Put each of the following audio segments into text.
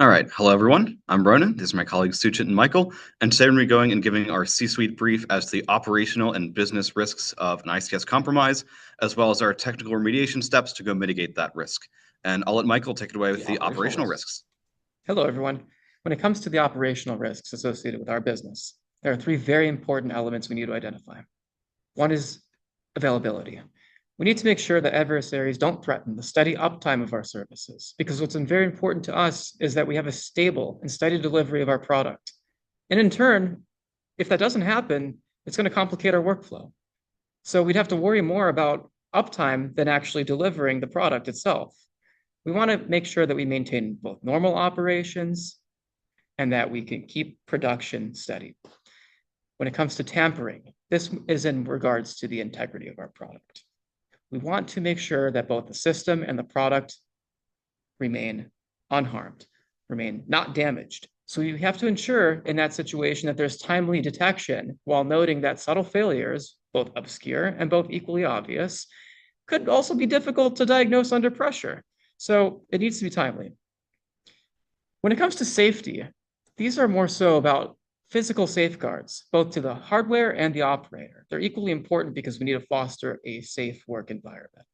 All right. Hello, everyone. I'm Ronan. These are my colleagues Suchit and Michael. And today we're going to be going and giving our C-suite brief as to the operational and business risks of an ICS compromise, as well as our technical remediation steps to go mitigate that risk. And I'll let Michael take it away with the operational risks. Hello, everyone. When it comes to the operational risks associated with our business, there are three very important elements we need to identify. One is availability. We need to make sure that adversaries don't threaten the steady uptime of our services, because what's very important to us is that we have a stable and steady delivery of our product. And in turn, if that doesn't happen, it's going to complicate our workflow. So we'd have to worry more about uptime than actually delivering the product itself. We want to make sure that we maintain both normal operations and that we can keep production steady. When it comes to tampering, this is in regards to the integrity of our product. We want to make sure that both the system and the product remain unharmed, remain not damaged. So we have to ensure in that situation that there's timely detection while noting that subtle failures, both obscure and both equally obvious, could also be difficult to diagnose under pressure. So it needs to be timely. When it comes to safety, these are more so about physical safeguards, both to the hardware and the operator. They're equally important because we need to foster a safe work environment.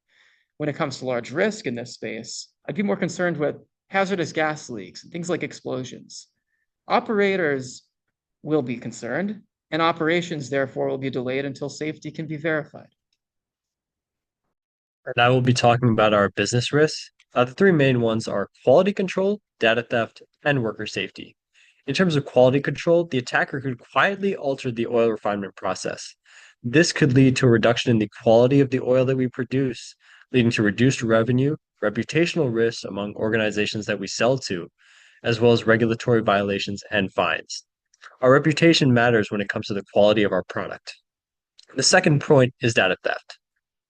When it comes to large risk in this space, I'd be more concerned with hazardous gas leaks and things like explosions. Operators will be concerned, and operations therefore will be delayed until safety can be verified. And I will be talking about our business risks. The three main ones are quality control, data theft, and worker safety. In terms of quality control, the attacker could quietly alter the oil refinement process. This could lead to a reduction in the quality of the oil that we produce, leading to reduced revenue, reputational risks among organizations that we sell to, as well as regulatory violations and fines. Our reputation matters when it comes to the quality of our product. The second point is data theft.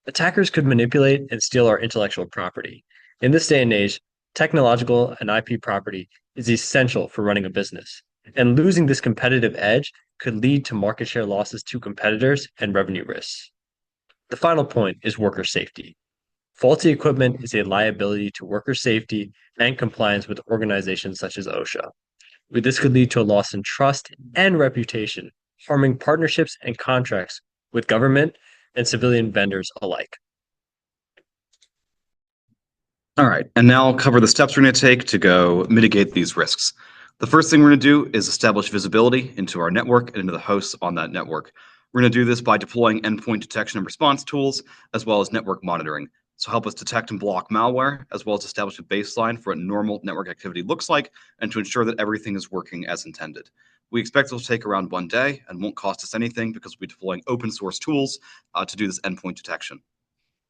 Attackers could manipulate and steal our intellectual property. In this day and age, technological and IP property is essential for running a business, and losing this competitive edge could lead to market share losses to competitors and revenue risks. The final point is worker safety. Faulty equipment is a liability to worker safety and compliance with organizations such as OSHA. This could lead to a loss in trust and reputation, harming partnerships and contracts with government and civilian vendors alike. All right. And now I'll cover the steps we're going to take to go mitigate these risks. The first thing we're going to do is establish visibility into our network and into the hosts on that network. We're going to do this by deploying endpoint detection and response tools, as well as network monitoring. So help us detect and block malware, as well as establish a baseline for what normal network activity looks like, and to ensure that everything is working as intended. We expect it will take around 1 day and won't cost us anything because we'll be deploying open source tools to do this endpoint detection.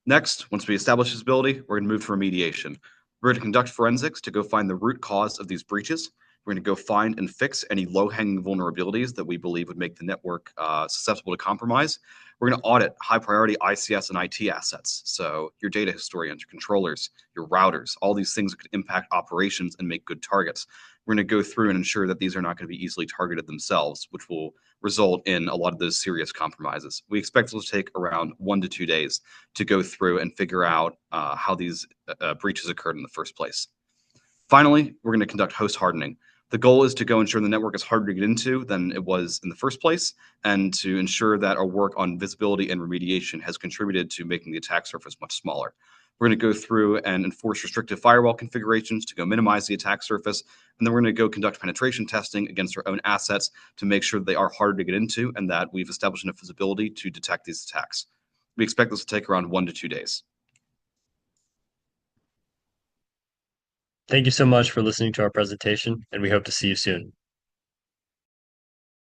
Next, once we establish visibility, we're going to move to remediation. We're going to conduct forensics to go find the root cause of these breaches. We're going to go find and fix any low-hanging vulnerabilities that we believe would make the network susceptible to compromise. We're going to audit high-priority ICS and IT assets. So your data historians, your controllers, your routers, all these things that could impact operations and make good targets. We're going to go through and ensure that these are not going to be easily targeted themselves, which will result in a lot of those serious compromises. We expect it to take around 1 to 2 days to go through and figure out how these breaches occurred in the first place. Finally, we're going to conduct host hardening. The goal is to go ensure the network is harder to get into than it was in the first place, and to ensure that our work on visibility and remediation has contributed to making the attack surface much smaller. We're going to go through and enforce restrictive firewall configurations to go minimize the attack surface, and then we're going to go conduct penetration testing against our own assets to make sure that they are harder to get into and that we've established enough visibility to detect these attacks. We expect this to take around 1 to 2 days. Thank you so much for listening to our presentation, and we hope to see you soon.